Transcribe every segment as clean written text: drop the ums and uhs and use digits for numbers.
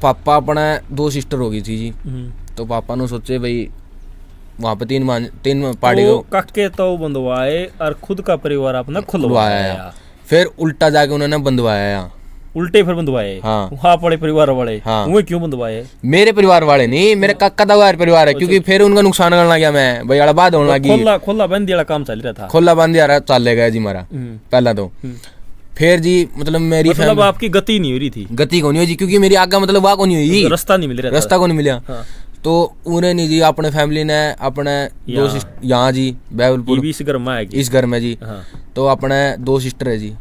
पापा अपना 2 सिस्टर हो गई थी जी। तो पापा ने सोचे भाई वहाँ पे 3 पार्टी तो काके तो बंधवाए और खुद का परिवार अपना खुलवाया, फिर उल्टा जाके उन्होंने बंधवाया यहाँ। उल्टे फिर बंधवाए? हाँ। वहाँ पड़े परिवार वाले? हाँ। वो क्यों बंधवाए? मेरे परिवार वाले नहीं, मेरे काका दादा परिवार है, क्योंकि फिर उनका नुकसान करने लगा मैं भाई, अड़बाद होने लगी। खोला बंदी वाला काम चल रहा था। खोला बंदी आ रहा चल गया जी हमारा पहला तो। फिर जी मतलब मेरी मतलब आपकी गति नहीं हो रही थी? गति को नहीं हुई जी, क्योंकि मेरी आगे मतलब वाह को नहीं हुई, रास्ता नहीं मिल रहा, रास्ता को नहीं मिला। तो उन्हें नहीं जी अपने फैमिली ने अपने 2 यहाँ जी बहबलपुर इस घर में जी। तो अपने 2 सिस्टर है जी।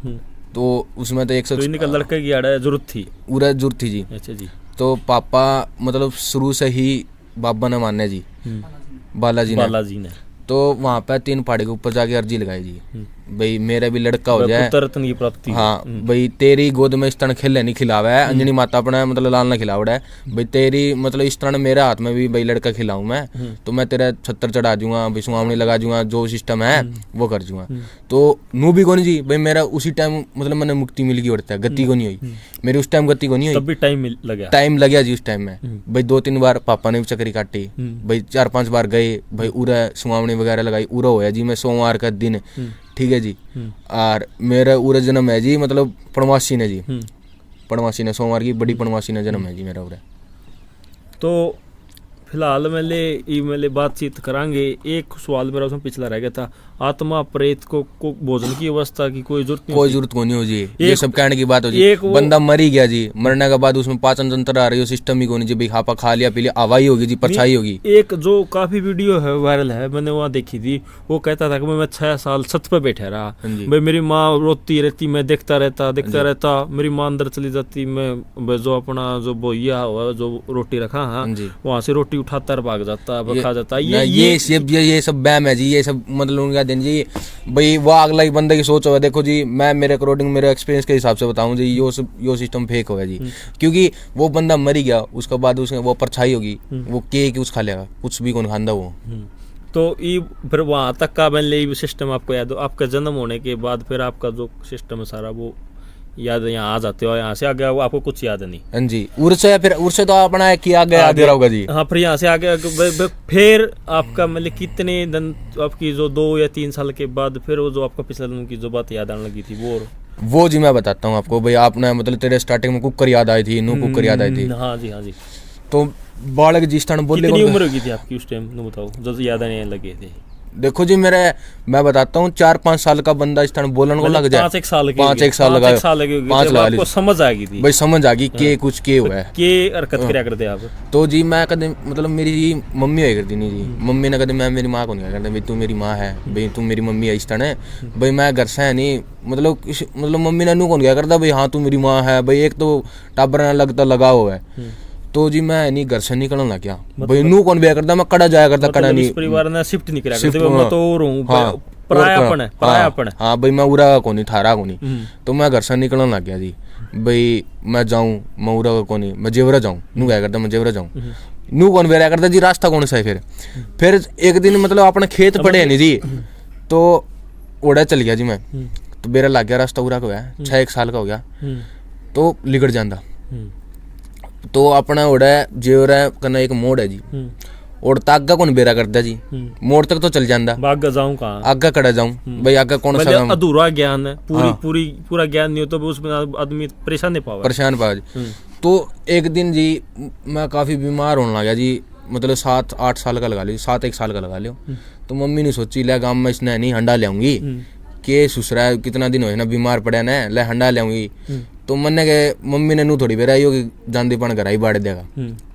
तो उसमें तो 100 लड़के की जरूरत थी, पूरा जरूरत थी जी। अच्छा जी। तो पापा मतलब शुरू से ही बाबा ने माने जी, बालाजी ने। तो वहाँ पे 3 पहाड़ी के ऊपर जाके अर्जी लगाई जी भाई मेरा भी लड़का हो जाए, रत्न की प्राप्ति। हाँ भाई तेरी गोद में इस तरह खेलने नहीं खिलावा है, अंजनी माता अपना मतलब लाल ने खिलावड़ा है भाई, तेरी मतलब इस तरह मेरे हाथ में भी भाई लड़का खिलाऊं मैं, तो मैं तेरा 76 चढ़ा दूंगा भाई, सुहावनी लगा दूंगा, जो सिस्टम है वो कर दूंगा। तो नू भी कौन जी भाई, मेरा उसी टाइम मतलब मैंने मुक्ति मिल गई, उड़ता है गति को नहीं हुई मेरी उस टाइम, गति को नहीं हुई, टाइम लगा जी उस टाइम में भाई। 2-3 बार पापा ने भी चक्री काटी भाई, 4-5 बार गए भाई, उरा सुहावनी वगैरह लगाई, उरा होया जी मैं सोमवार का दिन, ठीक है जी। और मेरा उरे जन्म है जी मतलब पणवासी ने जी, पणवासी ने सोमवार की बड़ी पणवासी ने जन्म है जी मेरा उरे। तो फिलहाल मेले बातचीत करांगे। एक सवाल मेरा उसमें पिछला रह गया था, आत्मा प्रेत को भोजन की अवस्था की कोई जरूरत को नहीं हो जी, ये सब कहने की बात हो जी। बंदा मर ही गया जी, मरने के बाद उसमें पाचन तंत्र आ रही हो, सिस्टम ही को नहीं जी भाई, खापा खा लिया पी लिया, आवाई होगी जी, परछाई होगी। एक जो काफी वीडियो है वायरल है, मैंने वहाँ देखी थी, वो कहता था कि मैं 6 साल छत पे बैठा रहा भाई, मेरी माँ रोती रहती, मैं देखता रहता, मेरी माँ अंदर चली जाती, मैं जो अपना जो बोइया हुआ जो रोटी रखा वहाँ से रोटी उठाता और भाग जाता, खा जाता। ये सब बैम है जी, ये सब मतलब उनका दिन जी भाई, वो अगला ही बंदे की सोच होगा। देखो जी मैं मेरे अकॉर्डिंग मेरे एक्सपीरियंस के हिसाब से बताऊं जी, यो सिस्टम फेक होगा जी, क्योंकि वो बंदा मर ही गया, उसके बाद उसने वो परछाई होगी, वो के कुछ खा लेगा, कुछ भी कौन खांदा वो। तो फिर वहां तक का मैंने सिस्टम आपको याद हो, आपका जन्म होने के बाद फिर आपका जो सिस्टम है सारा वो याद यहाँ आ जाते हो, यहाँ से आगे आपको कुछ याद नहीं? हाँ जी, उर्से तो अपना किया गया आगे रहोगा जी। हाँ, फिर यहाँ से आगे फिर आपका मतलब कितने दिन आपकी जो 2 या 3 साल के बाद फिर वो जो आपका पिछले दिन की जो बात याद आने लगी थी वो जी मैं बताता हूँ आपको भाई। आपने मतलब तेरे स्टार्टिंग में कुकर याद आई थी, कुकर याद आई थी। हाँ जी। तो बालक जिस तरह बोले, कितनी उम्र होगी थी आपकी उस टाइम, बताओ जो याद आने लगे थे? देखो जी मैं बताता हूँ, 4-5 साल का बंदा इस तरह बोलने को लग जाए, 5-1 साल लगा, 5 लगा आपको समझ आ गई थी भाई, समझ आ गई के कुछ के हुआ है, के हरकत क्या करते आप? तो जी मैं कदे मतलब मेरी मम्मी हुआ करती नहीं जी, मम्मी ने कदे मैं मेरी माँ को नहीं करता भाई, तू मेरी माँ है भाई, तू मेरी मम्मी है, इस तरह भाई मैं घर से है नहीं, मतलब मम्मी ने नू कौन क्या करता भाई, हाँ तू मेरी माँ है भाई, एक तो टाबर लगता लगा हुआ है। तो जी मैं नहीं घर से निकलने लग गया भाई, नू कौन ब्याह करता, मैं कड़ा जाया करता, कड़ा नहीं, परिवार ने शिफ्ट नहीं करा, मैं तो और हूं, परायापन है। हाँ भाई मैं उरा को नहीं, थारा को नहीं, तो मैं घर से निकलने लग गया जी भाई, मैं जाऊं मैं उरा को नहीं, मैं जेवरा जाऊं, नू क्या करता मैं जेवरा जाऊं, नू कौन ब्याह करता जी, रास्ता कौन सा है। फिर एक दिन मतलब अपने खेत पड़े नहीं जी, तो ओढ़ा चल गया जी मैं, तो मेरा लग गया रास्ता उरा को है, 6-1 साल का हो गया, तो लिगड़ जाता। तो अपना ओढ़ा जेवरा करना एक मोड़ है जी, और आगा कौन बेरा करता जी, मोड़ तक तो चल जाता, आगे जाऊं कहाँ, आगा कड़ा जाऊं भाई, आगा कौन सा अधूरा ज्ञान है, पूरा ज्ञान नहीं हो तो उसमें आदमी परेशान पावा जी। तो एक दिन जी मैं काफी बीमार होने लगा जी, मतलब 7-8 साल का लगा लियो, 7-1 साल का लगा लियो। तो मम्मी ने सोची ले गाँव में इसने नहीं हंडा लाऊंगी, के सुसरा कितना दिन हो ना बीमार पड़ा ना, ले हंडा लाऊंगी। तो मैंने के मम्मी ने नू थोड़ी बेरा आई होगी, जान दीपन घर ही बाढ़ देगा,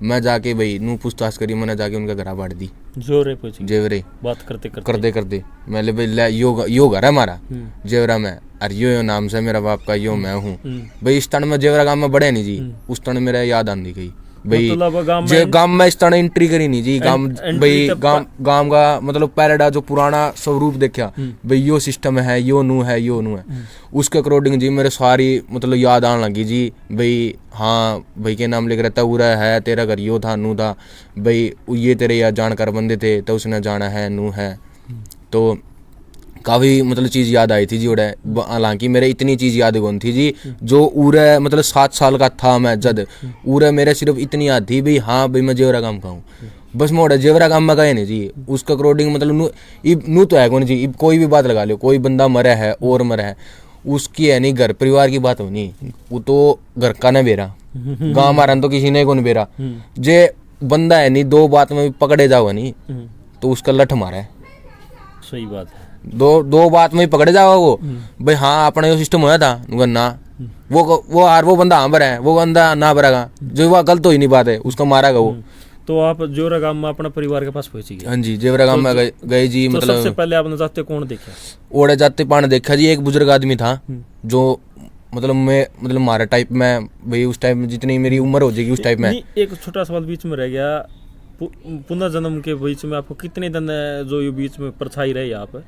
मैं जाके भाई नू पूछताछ करी, मैंने जाके उनका घर बाढ़ दी, जेवरे बात करते मैं भाई ले यो घर है हमारा जेवरा में, अरे यो नाम से मेरा बाप का, यो मैं हूँ भाई। इस तरह में जेवरा गाँव में बढ़े नहीं जी, उस तरह मेरा याद आंदी गई भाई, गांव में इस तरह एंट्री करी नहीं जी, गांव का मतलब पैराडा जो पुराना स्वरूप देखा भाई, यो सिस्टम है, यो नू है, उसके अकॉर्डिंग जी मेरे सारी मतलब याद आने लगी जी भाई। हाँ भाई के नाम लिख रहता उरा है, तेरा घर यो था, नू था भाई, ये तेरे यार जानकार बंदे थे तो उसने जाना है, नू है। तो काफ़ी मतलब चीज़ याद आई थी जी उड़े। हालांकि मेरे इतनी चीज़ याद कौन थी जी, जो उरे मतलब 7 साल का था मैं जद, उरे मेरे सिर्फ इतनी याद थी भाई हाँ भाई मैं जेवरा काम खाऊँ, बस मोड़ा जेवरा काम में गए नहीं जी। उसका अकॉर्डिंग मतलब नू तो है कौन जी, कोई भी बात लगा लो, कोई बंदा मरा है और मरा है, उसकी है नहीं घर परिवार की बात होनी, वो तो घर का ना बेरा, गाँव मारा तो किसी ने कौन बेरा, जे बंदा है नहीं 2 बात में पकड़े जाओ नहीं तो उसका लठ मारा है। सही बात है। दो बात में पकड़े जाओ वो भाई हाँ अपना जो सिस्टम होया था ना, वो बंदा हाँ भरा है, वो बंदा ना भरागा, जो वह गलत हो ही नहीं बात है उसका मारागा वो। तो आप जेवरा गांव में अपना परिवार के पास पहुंची गए? हाँ जी जेवरा गांव में गए जी। तो मतलब सबसे पहले आपने जाते कौन देखा? ओड़े जाते पान देखा जी, एक बुजुर्ग आदमी था जो मतलब हमारा टाइप में भाई उस टाइप में जितनी मेरी उम्र हो जाएगी उस टाइप में। एक छोटा सवाल बीच में रह गया, पुनर्जन्म के बीच में आपको कितने दिन जो ये बीच में परछाई रहे आप?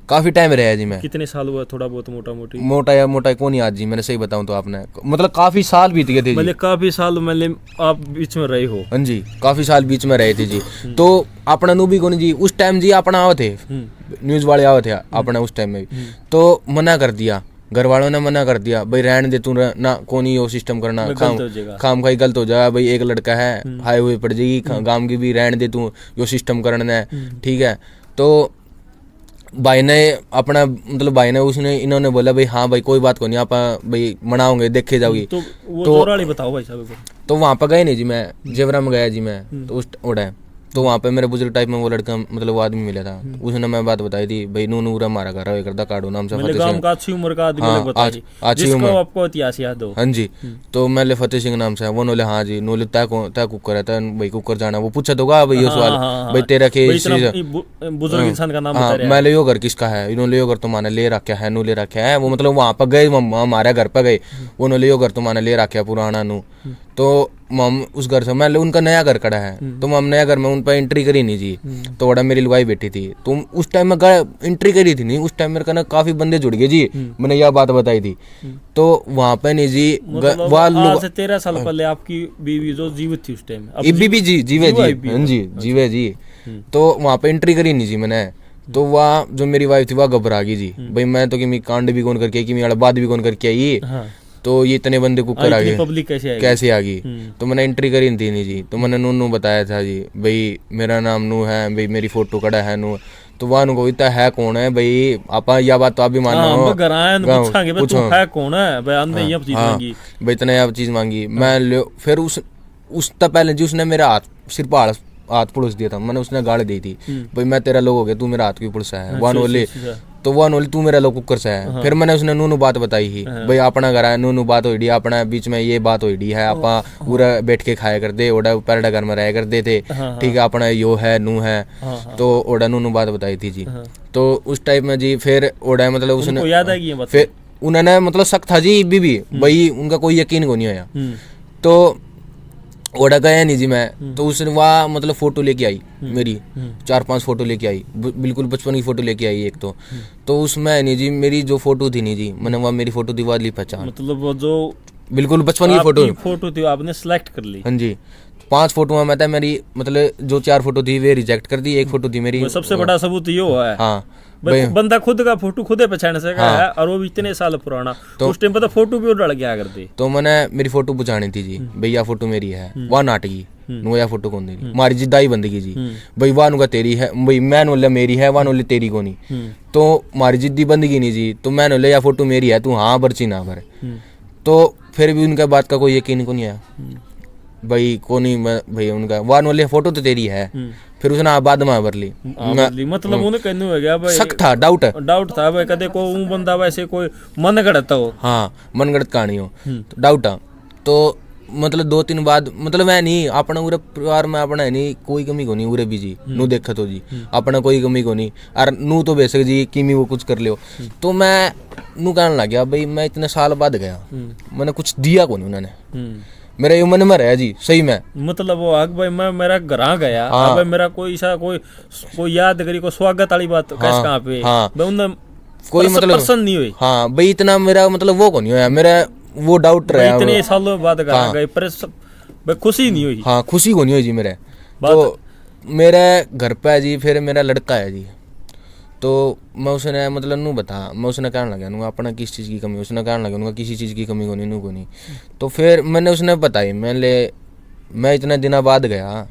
काफी टाइम रहा जी मैं। कितने साल हुआ? थोड़ा बहुत मोटा कौन याद जी, मैंने सही बताऊं तो आपने मतलब काफी साल बीत गए थे, मतलब काफी साल मतलब आप बीच में रहे हो? हाँ जी काफी साल बीच में रहे थे जी। तो अपना नु भी कौन जी उस टाइम जी अपना आवे थे न्यूज वाले आवे थे अपना उस टाइम में, तो मना कर दिया, घर वालों ने मना कर दिया भाई रहने दे तू ना कौन ही वो सिस्टम करना, खाम खाई गलत हो जाएगा भाई, एक लड़का है हाई हुई पड़ जाएगी, गांव की भी रहने दे तू यो सिस्टम करना है, ठीक है। तो भाई ने अपना मतलब भाई ने उसने इन्होंने बोला भाई हाँ भाई कोई बात को नहीं आप भाई मनाओगे देखे जाओगी। तो वो जोराली बताओ भाई साहब। तो वहाँ पर गए नहीं जी, मैं जेवरा में गया जी मैं, तो उस उड़ा तो वहाँ पे मेरे बुजुर्ग टाइप में वो लड़का मतलब वो आदमी मिला था, उसने मैं बात बताई थी भाई नूरा मारा कर रहा है करता काटो नाम से गांव का अच्छी उम्र का आदमी हाँ, बता जी, जिसको आपको इतिहास याद हो। हाँ जी तो मैं ले फतेह सिंह नाम से वो नोले हाँ जी नोले तय कुकर है भाई कुकर जाना, वो पूछा तो भाई ये सवाल भाई तेरा के बुजुर्ग इंसान का नाम बता रहा है। मैं ले यो घर किसका है, इन्होंने यो घर तुम्हारे ले रखा है नू ले रखा है, वो मतलब वहाँ पर गए हमारे घर पर गए उन्होंने यो घर तुम्हारे ले रखा पुराना नू, तो मम उस घर से मैं उनका नया घर खड़ा है तो हम नया घर में उन पर एंट्री करी नहीं जी। तो बड़ा मेरी लुगाई बैठी थी तो उस टाइम में एंट्री करी थी नहीं, उस टाइम मेरे का काफी बंदे जुड़ गए जी, मैंने यह बात बताई थी। तो वहाँ पे नहीं जी आज से 13 साल पहले आपकी बीवी जो जीवित थी उस टाइम बीबी जी जीवे जी जीवे जी, तो वहाँ पे एंट्री करी नहीं जी मैंने। तो वह जो मेरी वाइफ थी वह घबरा गई जी भाई मैं तो कि कांड भी कौन करके आई कि बात भी कौन करके आई, तो ये इतने बंदे कुकर आ गए पब्लिक कैसे आ गई। तो मैंने एंट्री करी थी नहीं जी, तो मैंने नू बताया था जी भाई मेरा नाम नू है भाई मेरी फोटो कड़ा है नू, तो वह नु कोई है कौन है भाई आप यह बात तो आप भी मानो है कौन है भाई इतना यह चीज मांगी मैं। फिर उस तक पहले जी उसने मेरा सिर पर हाथ पुलिस दिया था, मैंने उसने गाड़ी दी थी भाई मैं तेरा लोग हो गया तू मेरा हाथ क्यों पुलिस है, वन बोले तो वह नोली तू मेरा लोग कुकर से है। हाँ। फिर मैंने उसने नू बात बताई ही भाई अपना घर है नू बात होड़ी अपना बीच में ये बात होड़ी है आप पूरा बैठ के खाया करते ओडा पैरडा घर में रहा करते थे, ठीक है अपना यो है नू है, तो ओडा नू बात बताई थी जी। तो उस टाइप में जी फिर ओडा मतलब उसने याद आएगी फिर उन्होंने मतलब सख्त था जी बीबी भाई उनका कोई यकीन को नहीं आया, तो ओडा गया नहीं जी मैं। तो उसने वहाँ मतलब फोटो लेके आई मेरी 4-5 फोटो लेके आई बिल्कुल बचपन की फोटो लेके आई एक तो उसमें नहीं जी मेरी जो फोटो थी नहीं जी मैंने वहाँ मेरी फोटो थी वाली पहचान, मतलब वो जो बिल्कुल बचपन की फोटो थी आपने सिलेक्ट कर ली। हाँ जी 5 फोटो में था मेरी मतलब जो 4 फोटो थी वे रिजेक्ट कर दी, एक फोटो थी मेरी। सबसे बड़ा सबूत ये है हाँ बंदा खुद का फोटो खुद पहचान सका है और वो भी इतने साल पुराना, तो उस टाइम पर तो फोटो भी उड़ गया करते। तो मैंने मेरी फोटो पुछानी थी जी भैया फोटो मेरी है वह नाटकी नुया फोटो कौन देगी मारी जिद्दाई बंदगी जी भाई वाह नुका तेरी है भाई मैं नोले मेरी है वाह नोले तेरी को नहीं, तो मारी जिद्दी बंदगी नहीं जी, तो मैं नोले या फोटो मेरी है तू हाँ बर्ची ना भर। तो फिर भी उनका बात का कोई यकीन को नहीं आया भाई को नहीं भाई उनका वाह नोले फोटो तो तेरी है। फिर उसने बाद में भर ली मतलब उन्हें कहने हो गया भाई शक था डाउट था भाई कदे को बंदा वैसे कोई मन गढ़ता हो, हाँ मन गढ़त कहानी हो डाउट था। तो मतलब 2-3 बाद मतलब मैं नहीं अपना पूरे परिवार में अपना है नहीं कोई कमी को नहीं उरे भी जी नू देखा तो जी अपना कोई कमी को नहीं और नू तो बेशक जी किमी वो कुछ कर लियो। तो मैं नू कहने लग गया भाई मैं इतने साल बाद गया मैंने कुछ दिया को नहीं उन्होंने मेरा ये मन में रहा जी सही में मतलब वो आग भाई मैं मेरा घर आ गया भाई मेरा कोई ऐसा कोई याद करी कोई स्वागत वाली बात कैसे कहाँ पे भाई उन्हें कोई मतलब पसंद नहीं हुई। हाँ भाई इतना मेरा मतलब वो को नहीं हुआ मेरा वो डाउट रहा इतने सालों बाद घर आ गए पर खुशी नहीं हुई। हाँ खुशी को नहीं हुई जी मेरे। तो मेरे घर पे जी फिर मेरा लड़का है जी तो मैं उसने मतलब नू बता, मैं उसने कहने लगा नू अपना किस चीज़ की कमी, उसने कहने लगा नू किसी चीज़ की कमी को नहीं। तो फिर मैंने उसने बताई, मैं इतने दिनों बाद गया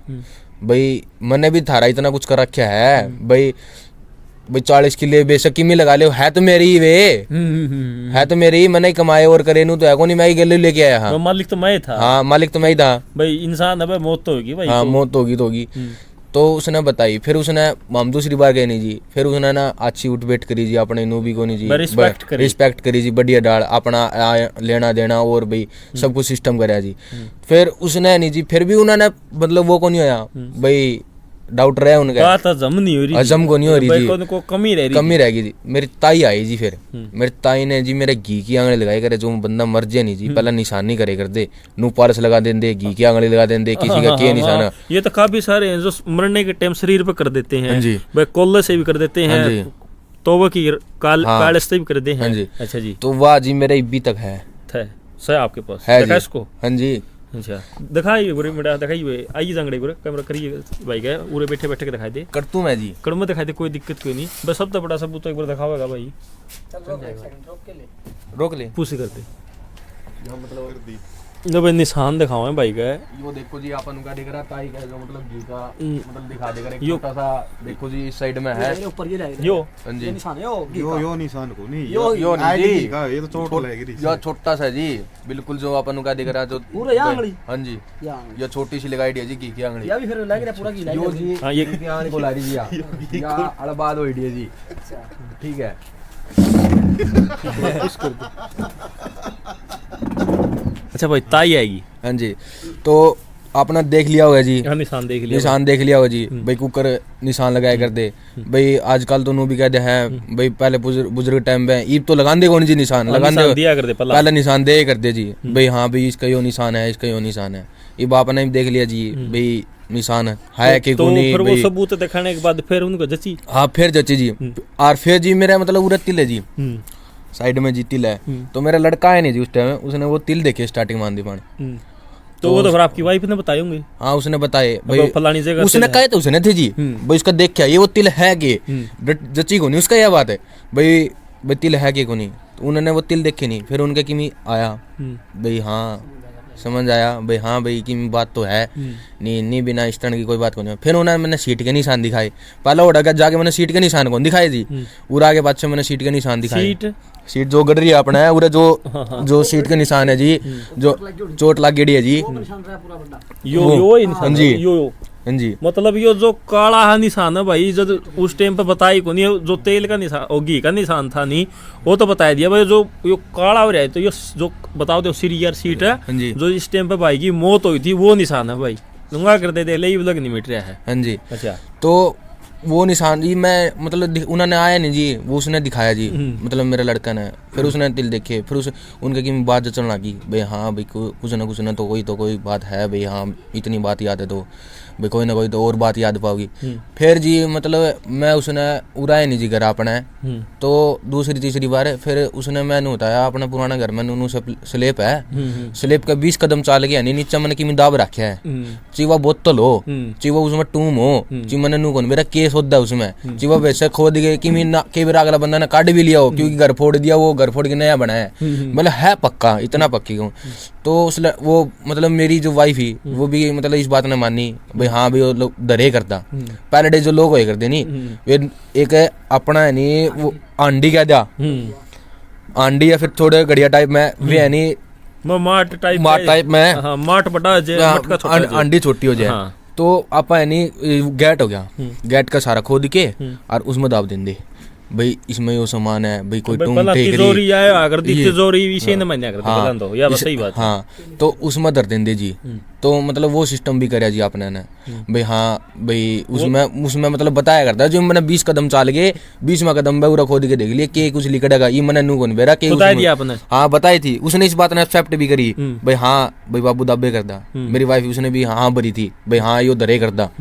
भाई, मैंने भी थारा इतना कुछ कर रखा है भाई 40 किले बेशक की लगा ले, है तो मेरी ही वे, है तो मेरी ही, मैंने ही कमाए और करे नू तो है को नहीं, मैं ही गले लेके आया। हाँ मालिक तो मैं था। हाँ मालिक तो मैं ही था भाई, इंसान है भाई, मौत तो होगी भाई। हाँ मौत तो होगी। तो उसने बताई, फिर उसने हम दूसरी बार गए नहीं जी, फिर उसने ना अच्छी उठ बैठ करी जी अपने नू भी को नहीं जी, रिस्पेक्ट करी जी, बढ़िया डाल अपना लेना देना और भाई सब कुछ सिस्टम कराया जी। फिर उसने नहीं जी, फिर भी उन्होंने मतलब वो को नहीं होया भाई, डाउट रहे उनका, बात हजम नहीं हो रही, हजम को नहीं हो रही जी, को कमी रहेगी जी। मेरी ताई आई जी, फिर मेरी ताई ने जी मेरे घी की आंगली लगाई करे, जो बंदा मर जाए नहीं जी पहला निशान नहीं करे करते, नू पारस लगा देंगे, घी की आंगली लगा देंगे, किसी का क्या निशान। ये तो काफी सारे हैं जो मरने के टाइम शरीर पे कर देते हैं भाई, कोल्ले से भी कर देते हैं, तोबा की काले से भी कर देते हैं। अच्छा जी, तो वाह जी मेरे अभी तक है सर आपके पास है देखा इसको? हाँ जी, अच्छा दिखाइए बुरे मेरा, दिखाइए आइए जंगड़े बुरे कैमरा करिए भाई, गए पूरे बैठे बैठे के दिखाई दे, कर तू मैं जी कर में दिखाई दे, कोई दिक्कत कोई नहीं, बस सब तो बड़ा सबूत तो एक बार दिखावेगा भाई। रोक ले पूछ करते जो भाई निशान दिखाओ है भाई गए, वो देखो जी अपन का दिख रहा ताई का जो मतलब घी का मतलब दिखा देगा एक छोटा सा, देखो जी इस साइड में है ऊपर ये रहेगा यो ये निशान है, यो निशान को नहीं, यो नहीं का ये तो चोट लगेगी, यो छोटा सा जी बिल्कुल जो अपन का दिख रहा जो पूरा यहाँ आंगली, हाँ जी ये छोटी सी लगाई है जी घी की आंगली, या भी फिर लग रहा पूरा घी लग यो जी हां ये घी की आंगली को ला रही जी या अड़बाद होई डी जी। ठीक है अच्छा भाई ताई आएगी। हाँ जी, तो आपने देख लिया होगा जी, निशान देख लिया होगा जी भाई, कुकर निशान लगाया करते भाई, आजकल तो नू भी कहते हैं भाई, पहले बुजुर्ग टाइम पे ईब तो लगान दे कौन जी निशान लगान दे दिया करते, पहले निशान दे करते जी भाई, हाँ भाई इसका यो निशान है, इसका यो निशान है, ये आपने भी देख लिया जी भाई निशान है कि तो फिर वो सबूत दिखाने के बाद फिर उनको जची, हाँ फिर जची जी, और फिर जी मेरा मतलब उरा तिल है जी साइड में जी तिल है, तो मेरा लड़का है नहीं जी उस टाइम, उसने वो तिल देखे स्टार्टिंग मान दी पान, तो वो तो फिर आपकी वाइफ ने बताए होंगे। हाँ उसने बताए भाई फलानी जगह, उसने कहे तो उसने थे जी भाई इसका देख क्या ये वो तिल है कि जची को नहीं, उसका यह बात है भाई तिल है कि को नहीं, तो उन्होंने वो तिल देखे नहीं, फिर उनके किमी आया भाई, हाँ समझ आया भाई, हाँ भाई की बात तो है नहीं बिना इस तरह की कोई बात को नहीं। फिर उन्होंने मैंने सीट के निशान दिखाए, पहला उड़ा कर जाके मैंने सीट के निशान कौन दिखाए जी, उड़ा के बाद से मैंने सीट के निशान दिखाए, सीट जो गड़ रही है अपना है उरे जो सीट के निशान है जी, जो चोट लग गई है जी, हाँ जी मतलब ये जो काला है निशान है भाई, जब उस टाइम पे बताई को नहीं, जो तेल का निशान और घी का निशान था नहीं वो तो बता दिया भाई, जो ये काला हो रहा है तो ये जो बताओ तो सीरियर सीट है जो इस टाइम पे भाई की मौत हुई थी वो निशान है भाई, लूंगा करते थे ले लग नहीं मिट रहा है। हाँ जी, अच्छा तो वो निशान जी मैं मतलब उन्होंने आया नहीं जी, वो उसने दिखाया जी मतलब मेरे लड़का ने, फिर उसने तिल देखे, फिर उस उनके की बात जचने लगी भाई, हाँ भाई कुछ ना तो कोई बात है भाई, हाँ इतनी बात याद है तो भाई कोई ना कोई तो और बात याद पाओगी। फिर जी मतलब मैं उसने उड़ाया नहीं जी घर अपने, तो दूसरी तीसरी बार फिर उसने मैंने बताया अपना पुराना घर में नूनू स्लेप है, स्लेप का 20 कदम चाल गया नहीं, नीचे मैंने की दाब रखा है, चीवा बोतल हो, चीवा उसमें टूम हो, ची मैंने नू कौन मेरा केस होता है उसमें, चीवा वैसे खोद गए कि कई बार अगला बंदा ने काट भी लिया हो क्योंकि घर फोड़ दिया, वो घर फोड़ के नया बनाया मतलब है पक्का, इतना पक्की हूँ। तो उस वो मतलब मेरी जो वाइफ ही वो भी मतलब इस बात ने मानी भाई, हाँ भाई वो लोग डरे करता, पहले डे जो लोग होए करते नहीं वे एक अपना है नहीं वो आंडी क्या दिया आंडी या फिर थोड़े घड़िया टाइप में वे है नहीं माट टाइप में, हाँ, माट बड़ा आंडी छोटी हो जाए, तो आप है नहीं गेट हो गया, गेट का सारा खोद के और उसमें दाब देंगे भाई इसमें यो सामान है भाई, कोई टूम तिजोरी आए अगर दी तिजोरी इसे न मान्या करते हाँ, तो या बस सही बात हाँ, तो उसमें दर देंगे जी, तो मतलब वो सिस्टम भी करे जी आपने ने भाई, हाँ भाई उसमें मतलब बताया करता है जो मैंने 20 कदम चाल गए 20वां कदम में खोद के देख लिया कि कुछ लिखड़ेगा ये मैंने नू कौन बेरा के बताया दिया आपने, हाँ बताई थी उसने, इस बात ने एक्सेप्ट भी करी भाई, हाँ भाई बाबू दाबे करता, मेरी वाइफ उसने भी हाँ भरी थी भाई, हाँ यो दरे करता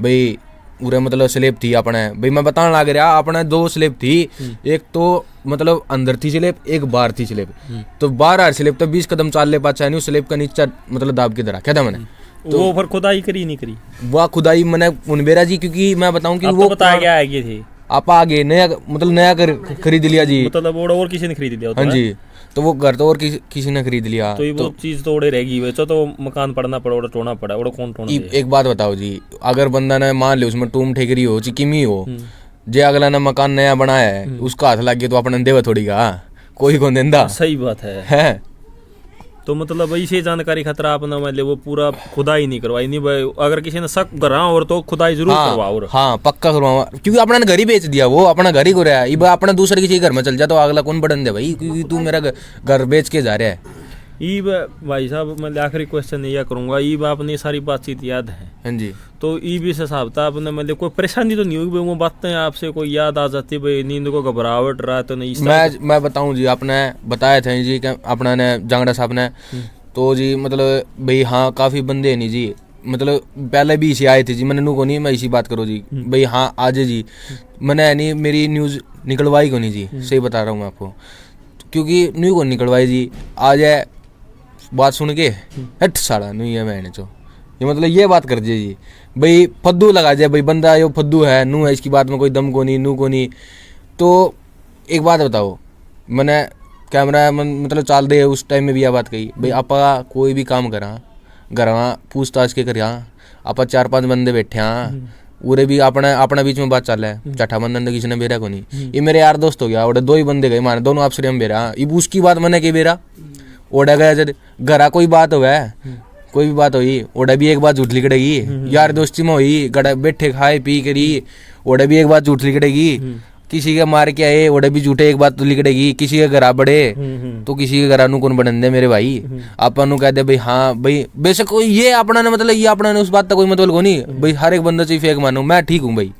भाई, उरे मतलब स्लेब थी अपने भाई, मैं बताने लग रहा अपने 2 स्लेब थी, एक तो मतलब अंदर थी स्लेब, एक बाहर थी स्लेब, तो बाहर आ स्लेब तो 20 कदम चाल ले पाचा नहीं, स्लेब का नीचा मतलब दाब के रखा था मैंने, तो वो फिर खुदाई करी नहीं करी, वह खुदाई मैंने उनबेरा जी, क्योंकि मैं बताऊं कि वो बताया क्या है ये थे आप आगे नया मतलब नया खरीद लिया जी। मतलब और किसी ने खरीद लिया होता हाँ है? जी, तो वो घर तो और किसी ने खरीद लिया। तो ये वो चीज तो ओड़े रहेगी, वैसे तो मकान पड़ना पड़ा, ओड़ा टोना पड़ा, ओड़ा कौन टोना दे? एक बात बताओ जी, अगर बंदा ने मान लिया उसमें टूम ठेकरी हो चिकिमी हो, जे अगला ने मकान नया बनाया है उसका हाथ लग गया तो अपने देवा थोड़ी का, कोई कौन देंदा। सही बात है। तो मतलब इसे जानकारी खतरा अपना मतलब वो पूरा खुदाई नहीं करवाई नहीं भाई, अगर किसी ने शक करा और तो खुदाई जरूर करवाओ। हाँ पक्का करवाओ, क्योंकि अपना घर ही बेच दिया, वो अपना घर ही को रहा है, ये अपना दूसरे किसी घर में चल जा तो अगला कौन बढ़न दे भाई, क्योंकि तू मेरा घर बेच के जा रहा है। ई भाई साहब मैं आखिरी क्वेश्चन यह करूंगा, ई आपने सारी बातचीत याद है? हाँ जी। तो ई भी हिसाब था आपने मतलब कोई परेशानी तो नहीं हुई वो बातें आपसे कोई याद आ जाती भाई, नींद को घबराहट रहा तो नहीं? मैं बताऊं जी, आपने बताया था जी कि अपना ने जांगड़ा साहब ने तो जी मतलब भाई हाँ काफ़ी बंदे नहीं जी, मतलब पहले भी इसी आए थे जी, मैंने नू को नहीं, मैं इसी बात करो जी भाई हाँ आज जी मैंने नहीं मेरी न्यूज़ निकलवाई को नहीं जी, सही बता रहा हूँ मैं आपको, क्योंकि न्यू को निकलवाई जी आ जाए बात सुन के हट साड़ा नहीं है मैंने तो ये मतलब ये बात कर दिए जी भाई फद्दू लगा जाए भाई बंदा यो फद्दू है नू है, इसकी बात में कोई दम को नहीं नू को नहीं। तो एक बात बताओ, मैंने कैमरा मतलब चाल दे उस टाइम में भी यह बात कही भाई आप कोई भी काम करा घर पूछताछ के करिया, आप 4-5 बंदे बैठे हाँ उरे भी अपना बीच में बात चल रहा है, चट्ठा बंधन तो किसी ने बेरा को नहीं, ये मेरे यार दोस्त हो गया और 2 ही बंदे गए मारे दोनों आपसे हम बेरा, ये उसकी बात मैंने के बेरा ओढ़ा गया जब घरा कोई बात हो गया कोई भी बात हुई ओढ़ा भी एक बात झूठ लिकड़ेगी, यार दोस्ती में हुई गड़ा बैठे खाए पी करी ओढ़ा भी एक बात झूठ लिकड़ेगी, किसी के मार के आए ओढ़े भी झूठे एक बात तो लिकड़ेगी, किसी के घरा बड़े तो किसी के घरा कौन बनन दे मेरे भाई, अपन कह दे भाई हाँ भाई बेशक कोई ये अपना ने मतलब ये अपना ने उस बात का कोई मतलब को नहीं भाई, हर एक बंदा चाहिए फेक मानो मैं ठीक हूँ भाई,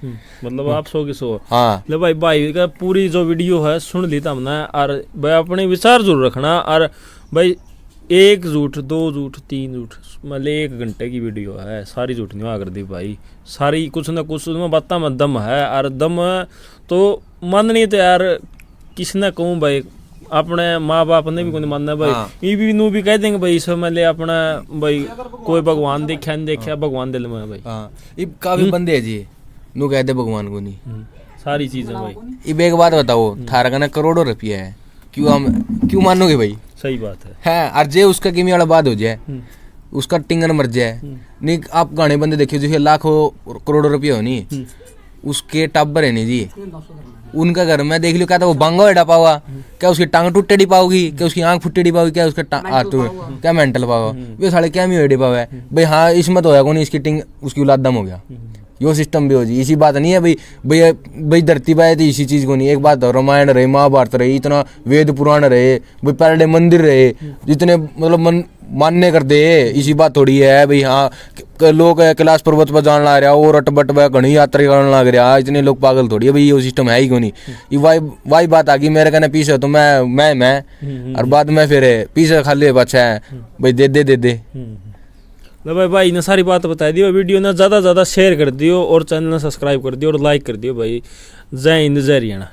मतलब आप 100 की 100। हाँ ले भाई का पूरी जो वीडियो है सुन ली था हमने, और भाई अपने विचार जरूर रखना, और भाई 1 झूठ 2 झूठ 3 झूठ मतलब 1 घंटे की वीडियो है, सारी झूठ नहीं आ कर दी भाई, सारी कुछ ना कुछ उसमें बातों में दम है, और दम तो माननी तो यार किसी ने कहूँ भाई अपने माँ बाप ने भी कोई मानना भाई, ये भी नू भी कह देंगे भाई इसमें मतलब अपना भाई कोई भगवान देखा नहीं देखा भगवान दिल में भाई। हाँ ये काफी बंदे है जी नू कहते भगवान को नहीं, सारी चीजें भाई। ये एक बात बताओ थारा का ना करोड़ों रुपया है, क्यों मानोगे भाई? सही बात है। और जे उसका किमी वाला बात हो जाए उसका टिंगन मर जाए नहीं, आप गाने बंदे देखिए जो लाखों करोड़ों रुपये हो नहीं उसके टब्बर है नहीं जी, उनका घर में देख लो क्या था वो बांगा एडा पावा, क्या उसकी टांग टूटे डी पाओगी, क्या उसकी आंख फुटे डी पाओगी, क्या उसका हाथ क्या मेंटल पावा वे साले क्या मी एडी पावा है भाई। हाँ इसमें तो होया कौन इसकी टिंग उसकी औलाद दम हो गया, यो सिस्टम भी हो जी, इसी बात नहीं है भाई भाई भाई धरती पाए थी इसी चीज को नहीं, एक बात रामायण रहे महाभारत रहे इतना वेद पुराण रहे भाई पहले मंदिर रहे जितने मतलब मानने कर दे, इसी बात थोड़ी है भाई। हाँ लोग कैलाश पर्वत पर जान ला रहा और अटबट व घनी यात्रा करने लग रहा, इतने लोग पागल थोड़ी है भाई, ये सिस्टम है ही क्यों नहीं। ये वाई बात आ गई मेरे कहने पीछे तो मैं और बाद में फिर पीछे खाली बच्चा है भाई दे भाई ने सारी बात बता दी, वीडियो ना ज़्यादा शेयर कर दियो और चैनल ने सब्सक्राइब कर दियो और लाइक कर दियो भाई। जय हिंद जय हरियाणा।